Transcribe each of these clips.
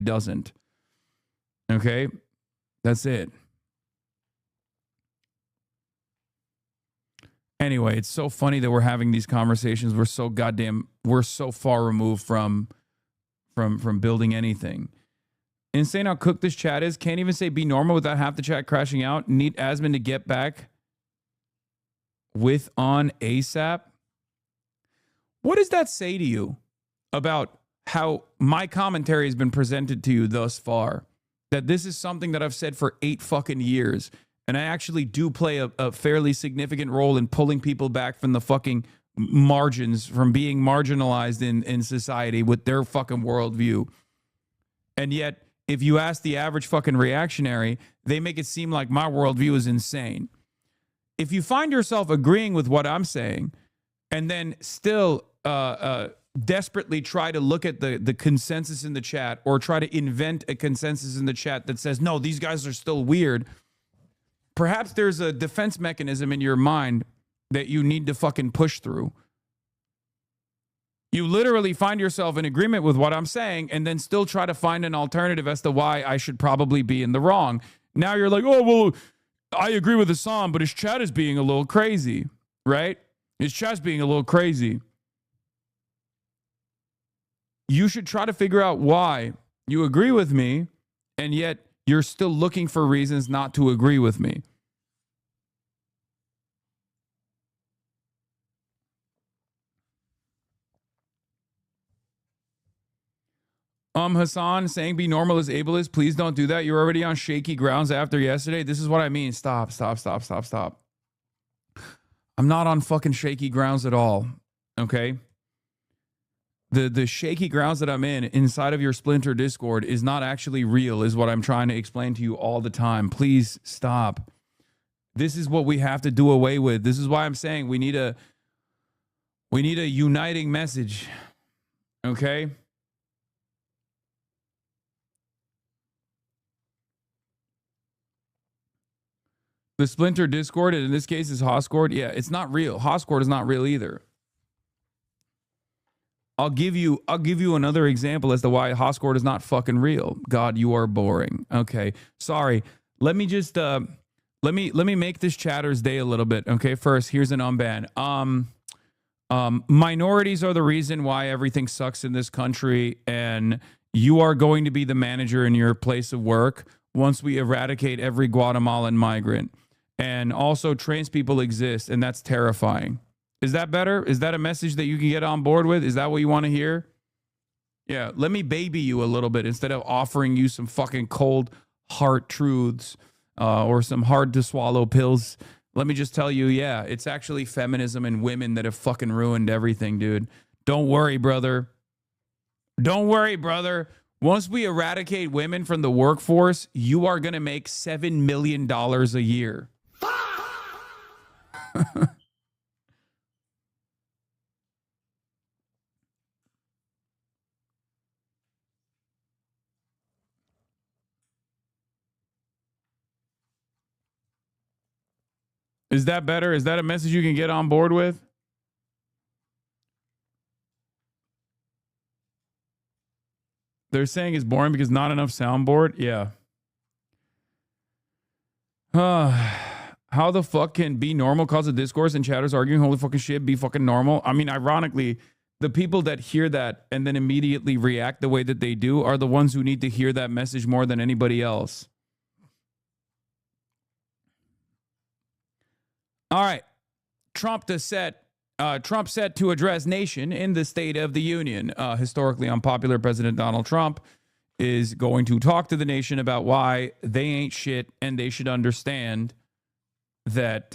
doesn't. Okay? That's it. Anyway, it's so funny that we're having these conversations. We're so far removed from building anything. Insane how cooked this chat is. Can't even say be normal without half the chat crashing out. Need Asman to get back with on ASAP. What does that say to you about how my commentary has been presented to you thus far? That this is something that I've said for 8 fucking years. And I actually do play a fairly significant role in pulling people back from the fucking margins, from being marginalized in society with their fucking worldview. And yet, if you ask the average fucking reactionary, they make it seem like my worldview is insane. If you find yourself agreeing with what I'm saying and then still desperately try to look at the consensus in the chat or try to invent a consensus in the chat that says, no, these guys are still weird, perhaps there's a defense mechanism in your mind that you need to fucking push through. You literally find yourself in agreement with what I'm saying and then still try to find an alternative as to why I should probably be in the wrong. Now you're like, oh, well, I agree with Hasan, but his chat is being a little crazy, right? His chat's being a little crazy. You should try to figure out why you agree with me and yet you're still looking for reasons not to agree with me. Hasan saying be normal as ableist. Please don't do that. You're already on shaky grounds after yesterday. This is what I mean. Stop. I'm not on fucking shaky grounds at all. Okay? The shaky grounds that I'm in inside of your Splinter Discord is not actually real, is what I'm trying to explain to you all the time. Please stop. This is what we have to do away with. This is why I'm saying we need a uniting message. Okay? The Splinter Discord, and in this case is Hoscord. Yeah, it's not real. Hoscord is not real either. I'll give you another example as to why Hoscord is not fucking real. God, you are boring. Okay, sorry. Let me just let me make this chatter's day a little bit. Okay, first here's an unban. Minorities are the reason why everything sucks in this country, and you are going to be the manager in your place of work once we eradicate every Guatemalan migrant. And also trans people exist, and that's terrifying. Is that better? Is that a message that you can get on board with? Is that what you want to hear? Yeah, let me baby you a little bit instead of offering you some fucking cold heart truths or some hard to swallow pills. Let me just tell you, yeah, it's actually feminism and women that have fucking ruined everything, dude. Don't worry, brother. Don't worry, brother. Once we eradicate women from the workforce, you are going to make $7 million a year. Is that better? Is that a message you can get on board with? They're saying it's boring because not enough soundboard. Yeah. How the fuck can be normal cause of discourse and chatters arguing holy fucking shit be fucking normal? I mean, ironically, the people that hear that and then immediately react the way that they do are the ones who need to hear that message more than anybody else. All right. Trump set to address nation in the State of the Union. Historically unpopular President Donald Trump is going to talk to the nation about why they ain't shit and they should understand that,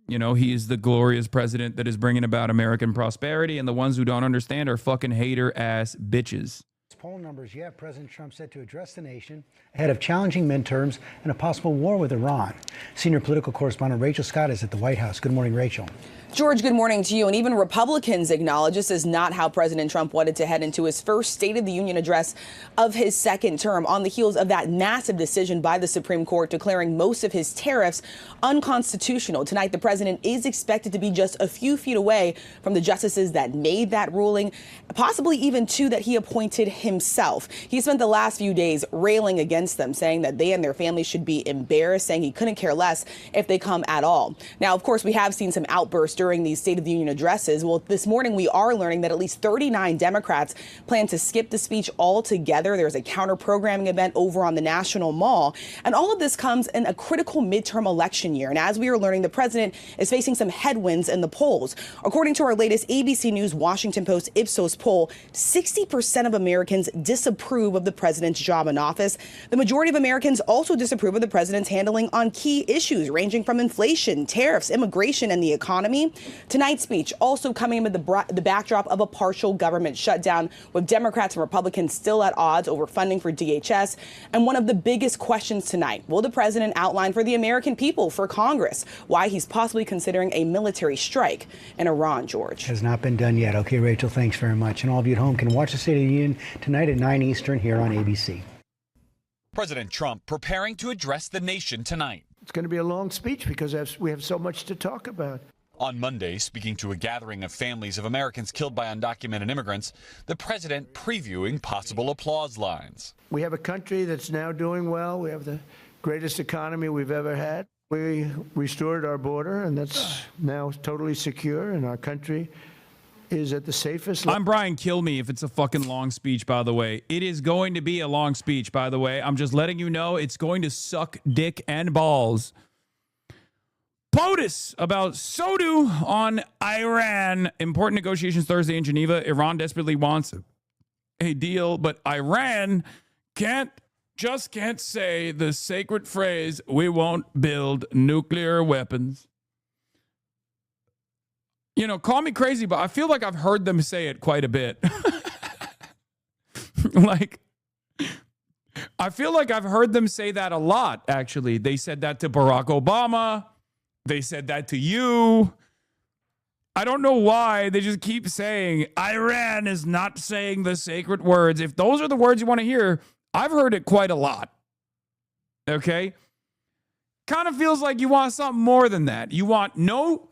he is the glorious president that is bringing about American prosperity, and the ones who don't understand are fucking hater-ass bitches. Poll numbers yet, President Trump set to address the nation ahead of challenging midterms and a possible war with Iran. Senior political correspondent Rachel Scott is at the White House. Good morning, Rachel. George, good morning to you. And even Republicans acknowledge this is not how President Trump wanted to head into his first State of the Union address of his second term, on the heels of that massive decision by the Supreme Court declaring most of his tariffs unconstitutional. Tonight, the president is expected to be just a few feet away from the justices that made that ruling, possibly even two that he appointed himself. himself. He spent the last few days railing against them, saying that they and their families should be embarrassed, saying he couldn't care less if they come at all. Now, of course, we have seen some outbursts during these State of the Union addresses. Well, this morning we are learning that at least 39 Democrats plan to skip the speech altogether. There's a counter-programming event over on the National Mall. And all of this comes in a critical midterm election year. And as we are learning, the president is facing some headwinds in the polls. According to our latest ABC News Washington Post Ipsos poll, 60% of Americans disapprove of the president's job in office. The majority of Americans also disapprove of the president's handling on key issues ranging from inflation, tariffs, immigration, and the economy. Tonight's speech also coming with the backdrop of a partial government shutdown, with Democrats and Republicans still at odds over funding for DHS. And one of the biggest questions tonight, will the president outline for the American people, for Congress, why he's possibly considering a military strike in Iran, George? Has not been done yet. Okay, Rachel, thanks very much. And all of you at home can watch the State of the Union tonight at 9 Eastern here on ABC. President Trump preparing to address the nation tonight. It's going to be a long speech because we have so much to talk about. On Monday, speaking to a gathering of families of Americans killed by undocumented immigrants, the president previewing possible applause lines. We have a country that's now doing well. We have the greatest economy we've ever had. We restored our border, and that's now totally secure, and our country is at the safest. I'm Brian. Kill me if it's a fucking long speech, by the way. It is going to be a long speech, by the way. I'm just letting you know it's going to suck dick and balls. POTUS about SODU on Iran. Important negotiations Thursday in Geneva. Iran desperately wants a deal, but Iran can't say the sacred phrase, we won't build nuclear weapons. You know, call me crazy, but I feel like I've heard them say it quite a bit. Like, I feel like I've heard them say that a lot, actually. They said that to Barack Obama. They said that to you. I don't know why. They just keep saying, Iran is not saying the sacred words. If those are the words you want to hear, I've heard it quite a lot. Okay? Kind of feels like you want something more than that. You want no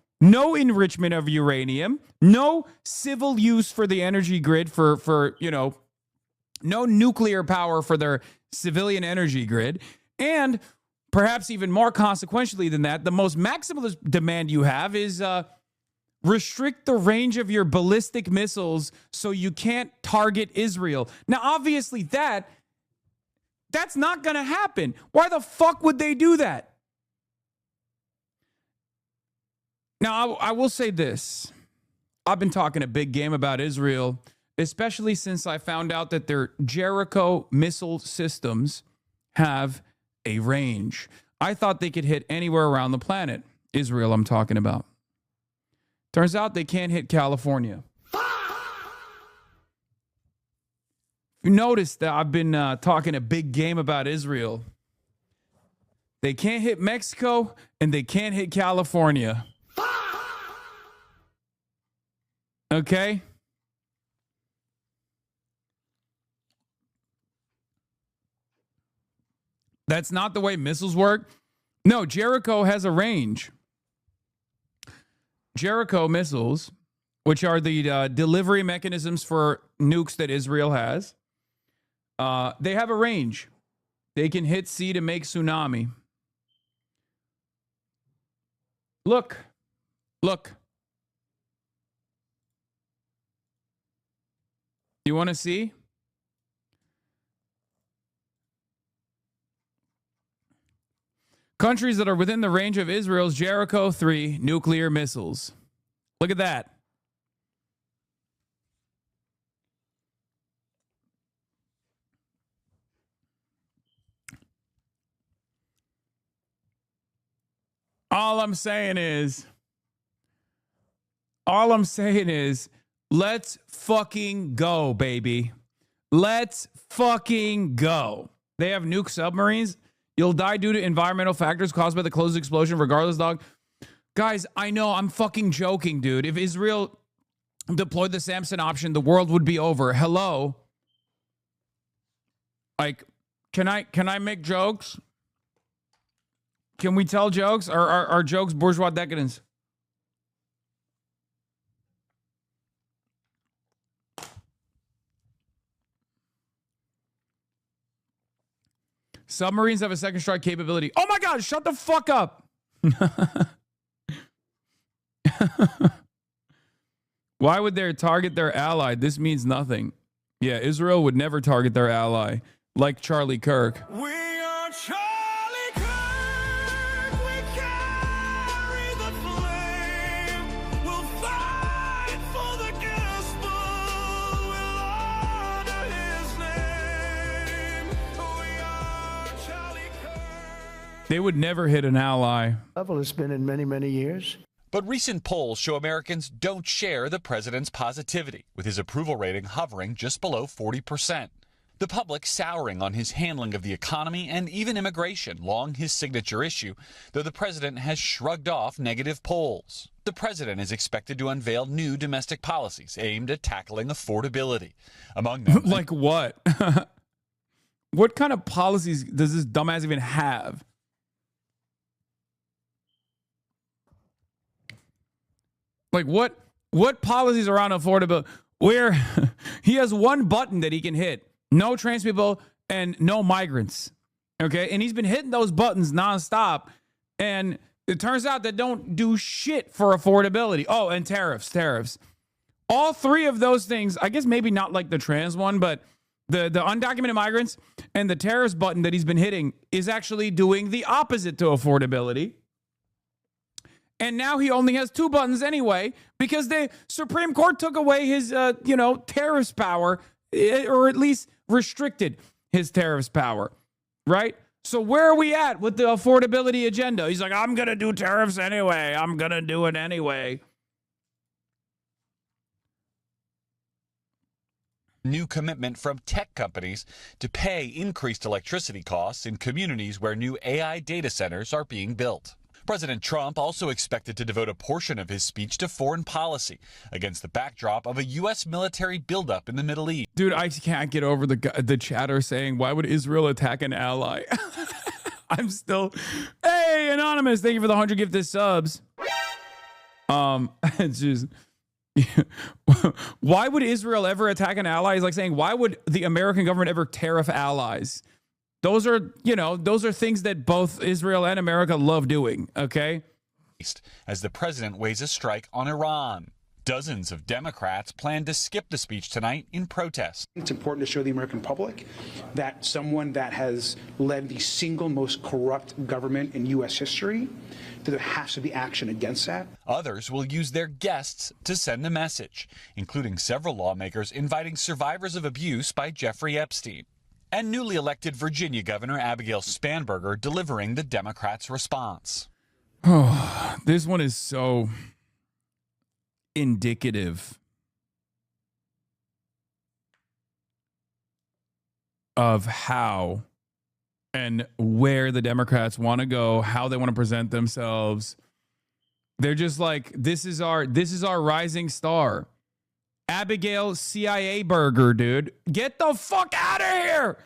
enrichment of uranium, no civil use for the energy grid for no nuclear power for their civilian energy grid, and perhaps even more consequentially than that, the most maximalist demand you have is restrict the range of your ballistic missiles so you can't target Israel. Now, obviously, that's not going to happen. Why the fuck would they do that? Now, I will say this. I've been talking a big game about Israel, especially since I found out that their Jericho missile systems have a range. I thought they could hit anywhere around the planet. Israel, I'm talking about. Turns out they can't hit California. You notice that I've been talking a big game about Israel. They can't hit Mexico and they can't hit California. Okay? That's not the way missiles work. No, Jericho has a range. Jericho missiles, which are the delivery mechanisms for nukes that Israel has, they have a range. They can hit sea to make tsunami. Look. You want to see? Countries that are within the range of Israel's Jericho 3 nuclear missiles. Look at that. All I'm saying is, let's fucking go, baby. Let's fucking go. They have nuke submarines. You'll die due to environmental factors caused by the closed explosion, regardless, dog. Guys, I know I'm fucking joking, dude. If Israel deployed the Samson option, the world would be over. Hello? Like, can I make jokes? Can we tell jokes? Or are jokes bourgeois decadence? Submarines have a second strike capability. Oh my God, shut the fuck up. Why would they target their ally? This means nothing. Yeah, Israel would never target their ally, like Charlie Kirk. We are Charlie Kirk. We carry the flame. We'll fight for the gospel. We'll honor his name. We are Charlie Kirk. They would never hit an ally. Level it's been in many, many years. But recent polls show Americans don't share the president's positivity, with his approval rating hovering just below 40%. The public souring on his handling of the economy and even immigration, long his signature issue, though the president has shrugged off negative polls. The president is expected to unveil new domestic policies aimed at tackling affordability. Among them, Like what? What kind of policies does this dumbass even have? Like what policies around affordability? Where he has one button that he can hit: no trans people and no migrants. Okay, and he's been hitting those buttons nonstop, and it turns out that don't do shit for affordability. Oh, and tariffs. All three of those things. I guess maybe not like the trans one, but the undocumented migrants and the tariffs button that he's been hitting is actually doing the opposite to affordability. And now he only has two buttons anyway, because the Supreme Court took away his, tariffs power, or at least restricted his tariffs power, right? So where are we at with the affordability agenda? He's like, I'm going to do tariffs anyway. I'm going to do it anyway. new commitment from tech companies to pay increased electricity costs in communities where new AI data centers are being built. President Trump also expected to devote a portion of his speech to foreign policy against the backdrop of a U.S. military buildup in the Middle East. Dude, I can't get over the chatter saying, why would Israel attack an ally? I'm still, hey, Anonymous, thank you for the 100 gifted subs. It's just, why would Israel ever attack an ally? It's like saying, why would the American government ever tariff allies? Those are, those are things that both Israel and America love doing, okay? As the president weighs a strike on Iran. Dozens of Democrats plan to skip the speech tonight in protest. It's important to show the American public that someone that has led the single most corrupt government in U.S. history, that there has to be action against that. Others will use their guests to send a message, including several lawmakers inviting survivors of abuse by Jeffrey Epstein, and newly elected Virginia Governor Abigail Spanberger delivering the Democrats' response. Oh, this one is so indicative of how and where the Democrats want to go, how they want to present themselves. They're just like, this is our rising star. Abigail CIA Burger, dude. Get the fuck out of here.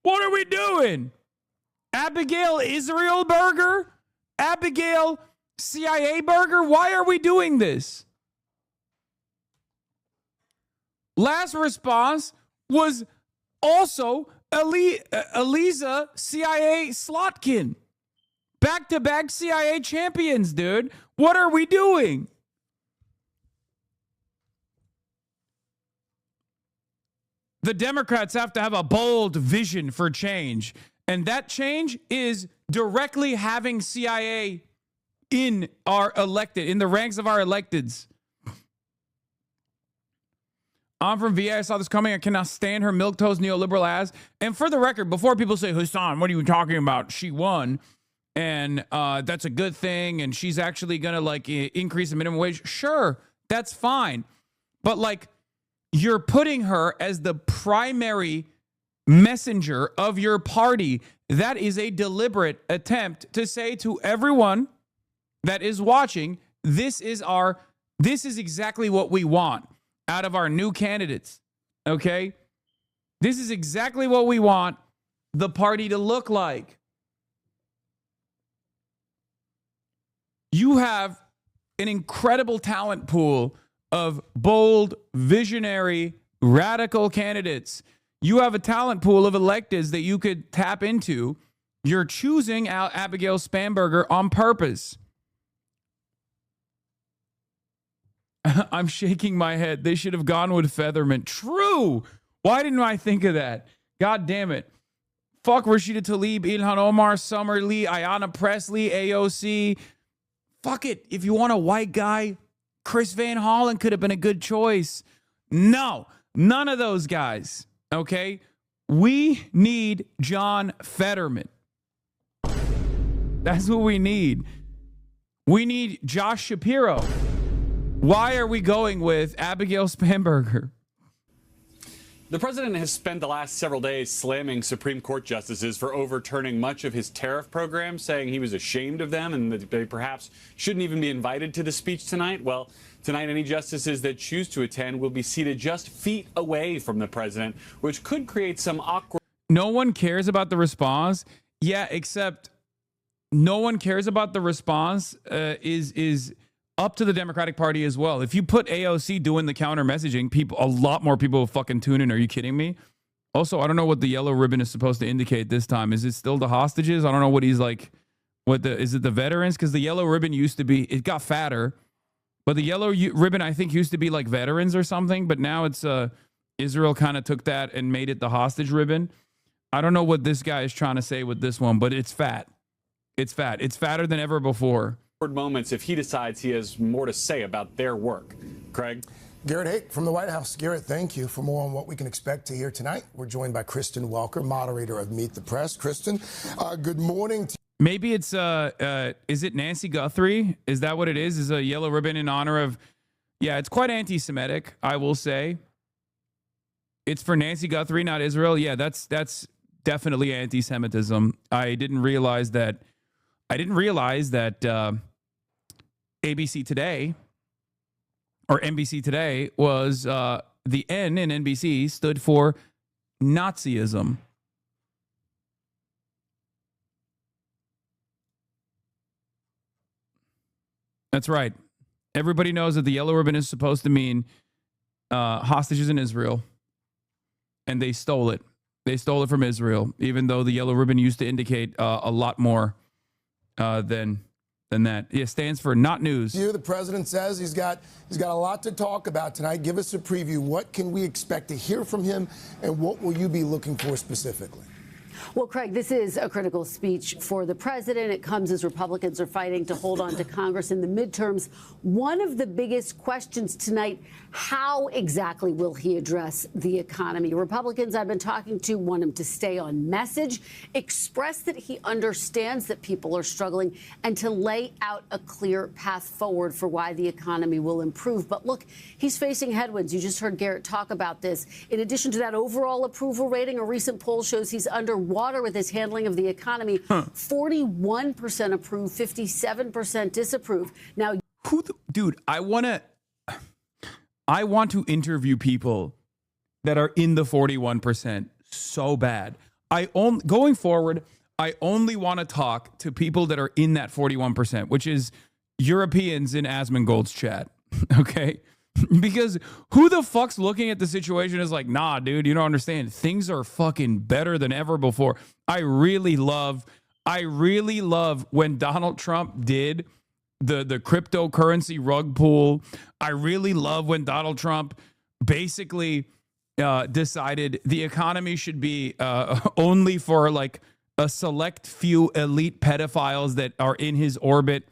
What are we doing? Abigail Israel Burger? Abigail CIA Burger? Why are we doing this? Last response was also Eliza CIA Slotkin. Back-to-back CIA champions, dude. What are we doing? The Democrats have to have a bold vision for change. And that change is directly having CIA in the ranks of our electeds. I'm from VA. I saw this coming. I cannot stand her milquetoast neoliberal ass. And for the record, before people say, Hasan, what are you talking about? She won. And that's a good thing. And she's actually going to increase the minimum wage. Sure, that's fine. But you're putting her as the primary messenger of your party. That is a deliberate attempt to say to everyone that is watching, this is exactly what we want out of our new candidates, okay? This is exactly what we want the party to look like. You have an incredible talent pool of bold, visionary, radical candidates. You have a talent pool of electeds that you could tap into You're choosing Abigail Spanberger on purpose. I'm shaking my head. They should have gone with Featherman. True. Why didn't I think of that? God damn it. Fuck Rashida Tlaib, Ilhan Omar, Summer Lee, Ayanna Pressley, AOC. Fuck it. If you want a white guy, Chris Van Hollen could have been a good choice. No, none of those guys. Okay? We need John Fetterman. That's what we need. We need Josh Shapiro. Why are we going with Abigail Spanberger? The president has spent the last several days slamming Supreme Court justices for overturning much of his tariff program, saying he was ashamed of them and that they perhaps shouldn't even be invited to the speech tonight. Well, tonight, any justices that choose to attend will be seated just feet away from the president, which could create some awkward. No one cares about the response. Yeah, except no one cares about the response is up to the Democratic Party as well. If you put AOC doing the counter messaging, a lot more people will fucking tune in. Are you kidding me? Also, I don't know what the yellow ribbon is supposed to indicate this time. Is it still the hostages? I don't know what he's like. Is it the veterans? Because the yellow ribbon used to be, it got fatter, but the yellow ribbon I think used to be like veterans or something. But now it's Israel kind of took that and made it the hostage ribbon. I don't know what this guy is trying to say with this one, but it's fat. It's fat. It's fatter than ever before. Moments if he decides he has more to say about their work. Craig? Garrett Hake from the White House. Garrett, thank you. For more on what we can expect to hear tonight, we're joined by Kristen Welker, moderator of Meet the Press. Kristen, good morning. Maybe it's, is it Nancy Guthrie? Is that what it is? Is a yellow ribbon in honor of, yeah, it's quite anti-Semitic, I will say. It's for Nancy Guthrie, not Israel. Yeah, that's definitely anti-Semitism. I didn't realize that ABC Today or NBC Today was the N in NBC stood for Nazism. That's right. Everybody knows that the yellow ribbon is supposed to mean hostages in Israel, and they stole it. They stole it from Israel, even though the yellow ribbon used to indicate a lot more than that. It stands for not news. The president says he's got a lot to talk about tonight. Give us a preview. What can we expect to hear from him, and what will you be looking for specifically? Well, Craig, this is a critical speech for the president. It comes as Republicans are fighting to hold on to Congress in the midterms. One of the biggest questions tonight, how exactly will he address the economy? Republicans I've been talking to want him to stay on message, express that he understands that people are struggling, and to lay out a clear path forward for why the economy will improve. But look, he's facing headwinds. You just heard Garrett talk about this. In addition to that overall approval rating, a recent poll shows he's underwater with his handling of the economy. 41% approve, 57% disapprove. Now, dude, I want to interview people that are in the 41% so bad. Going forward, I only want to talk to people that are in that 41%, which is Europeans in Asmongold's chat. Okay? Because who the fuck's looking at the situation is like, nah, dude, you don't understand. Things are fucking better than ever before. I really love when Donald Trump did the cryptocurrency rug pull. I really love when Donald Trump basically decided the economy should be only for like a select few elite pedophiles that are in his orbit.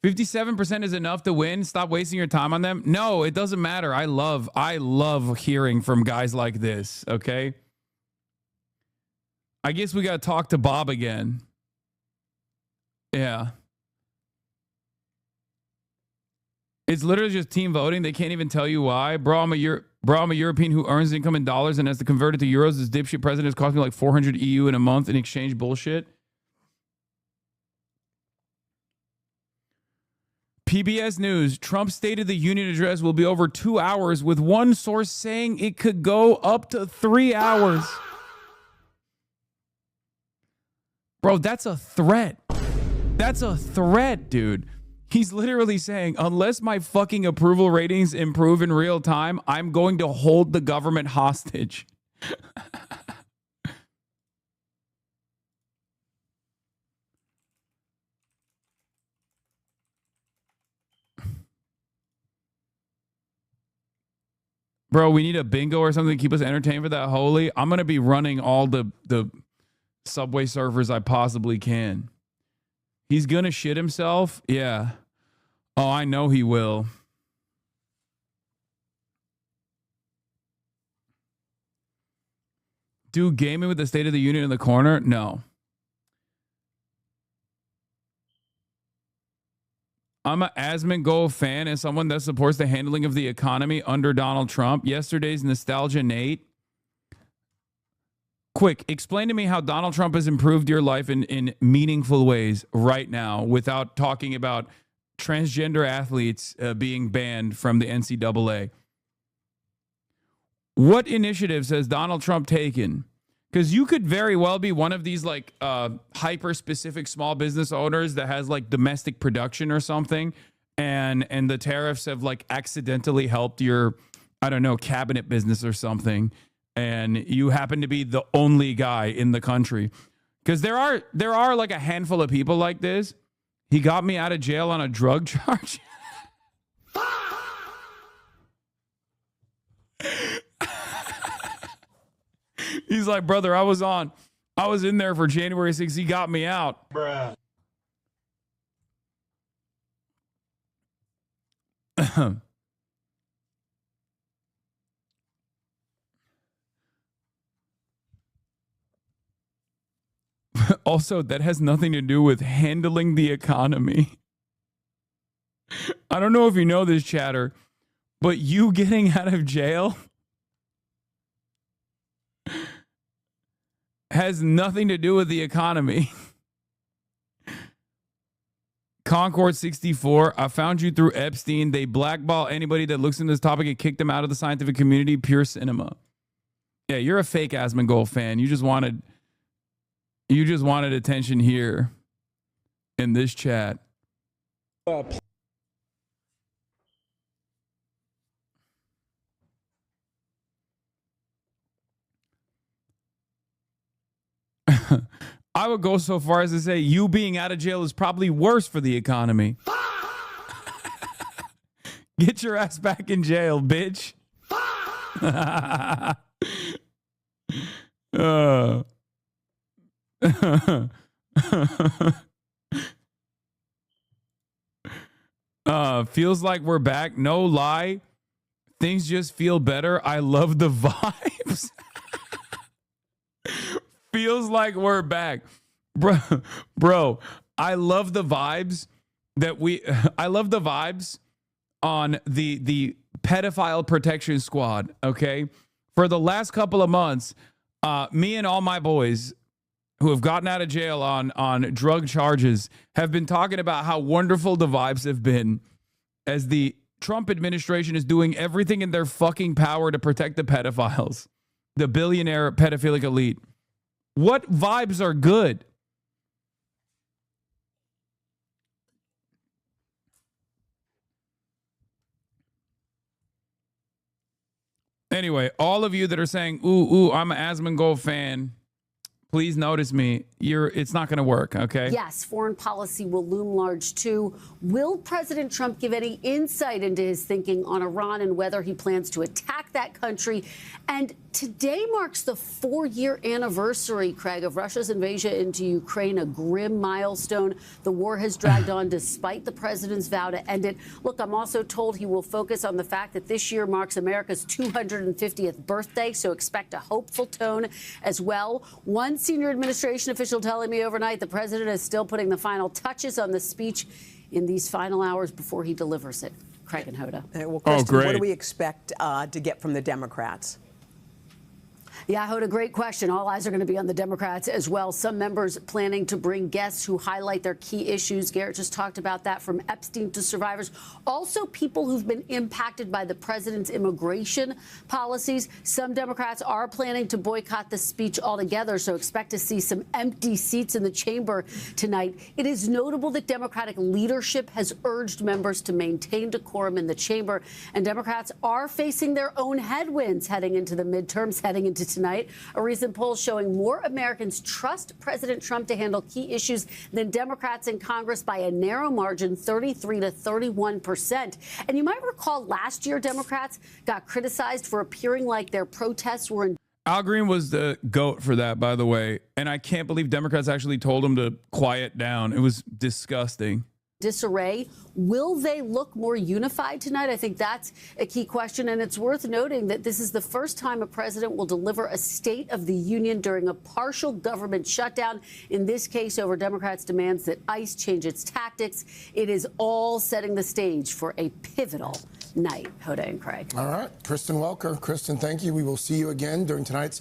57% is enough to win. Stop wasting your time on them. No, it doesn't matter. I love hearing from guys like this. Okay. I guess we got to talk to Bob again. Yeah. It's literally just team voting. They can't even tell you why. Bro, I'm a European who earns income in dollars and has to convert it to euros. This dipshit president has cost me like 400 EU in a month in exchange bullshit. PBS News, Trump's State of the Union address will be over 2 hours, with one source saying it could go up to 3 hours. Bro, that's a threat. That's a threat, dude. He's literally saying, unless my fucking approval ratings improve in real time, I'm going to hold the government hostage. Bro, we need a bingo or something to keep us entertained for that holy. I'm going to be running all the Subway surfers I possibly can. He's going to shit himself? Yeah. Oh, I know he will. Do gaming with the State of the Union in the corner? No. I'm an Asmongold fan and someone that supports the handling of the economy under Donald Trump. Yesterday's nostalgia, Nate. Quick, explain to me how Donald Trump has improved your life in meaningful ways right now without talking about transgender athletes being banned from the NCAA. What initiatives has Donald Trump taken? Because you could very well be one of these like hyper-specific small business owners that has like domestic production or something, and the tariffs have like accidentally helped your, I don't know, cabinet business or something, and you happen to be the only guy in the country. Because there are like a handful of people like this. He got me out of jail on a drug charge. He's like, brother, I was in there for January 6th. He got me out. Bruh. Also, that has nothing to do with handling the economy. I don't know if you know this, chatter, but you getting out of jail has nothing to do with the economy. Concord 64, I found you through Epstein. They blackball anybody that looks into this topic and kick them out of the scientific community. Pure cinema. Yeah, you're a fake Asmongold fan. You just wanted attention here in this chat. I would go so far as to say you being out of jail is probably worse for the economy. Get your ass back in jail, bitch. Feels like we're back. No lie. Things just feel better. I love the vibes. Feels like we're back. Bro, I love the vibes I love the vibes on the pedophile protection squad, okay? For the last couple of months, me and all my boys who have gotten out of jail on drug charges have been talking about how wonderful the vibes have been as the Trump administration is doing everything in their fucking power to protect the pedophiles, the billionaire pedophilic elite. What vibes are good? Anyway, all of you that are saying, ooh, I'm an Asmongold fan, please notice me. It's not going to work, okay? Yes, foreign policy will loom large, too. Will President Trump give any insight into his thinking on Iran and whether he plans to attack that country? And today marks the 4-year anniversary, Craig, of Russia's invasion into Ukraine, a grim milestone. The war has dragged on despite the president's vow to end it. Look, I'm also told he will focus on the fact that this year marks America's 250th birthday, so expect a hopeful tone as well. One senior administration official telling me overnight the president is still putting the final touches on the speech in these final hours before he delivers it. Craig and Hoda. Well, Kristen, what do we expect to get from the Democrats? Yeah, Hoda, great question. All eyes are going to be on the Democrats as well. Some members planning to bring guests who highlight their key issues. Garrett just talked about that, from Epstein to survivors. Also, people who've been impacted by the president's immigration policies. Some Democrats are planning to boycott the speech altogether, so expect to see some empty seats in the chamber tonight. It is notable that Democratic leadership has urged members to maintain decorum in the chamber, and Democrats are facing their own headwinds heading into the midterms, heading into tonight. A recent poll showing more Americans trust President Trump to handle key issues than Democrats in Congress by a narrow margin, 33 to 31%. And you might recall last year, Democrats got criticized for appearing like their protests were in Al Green was the GOAT for that, by the way. And I can't believe Democrats actually told him to quiet down. It was disgusting. disarray. Will they look more unified tonight? I think that's a key question. And it's worth noting that this is the first time a president will deliver a State of the Union during a partial government shutdown, in this case over Democrats' demands that ICE change its tactics. It is all setting the stage for a pivotal night. Hoda and Craig. All right. Kristen Welker. Kristen, thank you. We will see you again during tonight's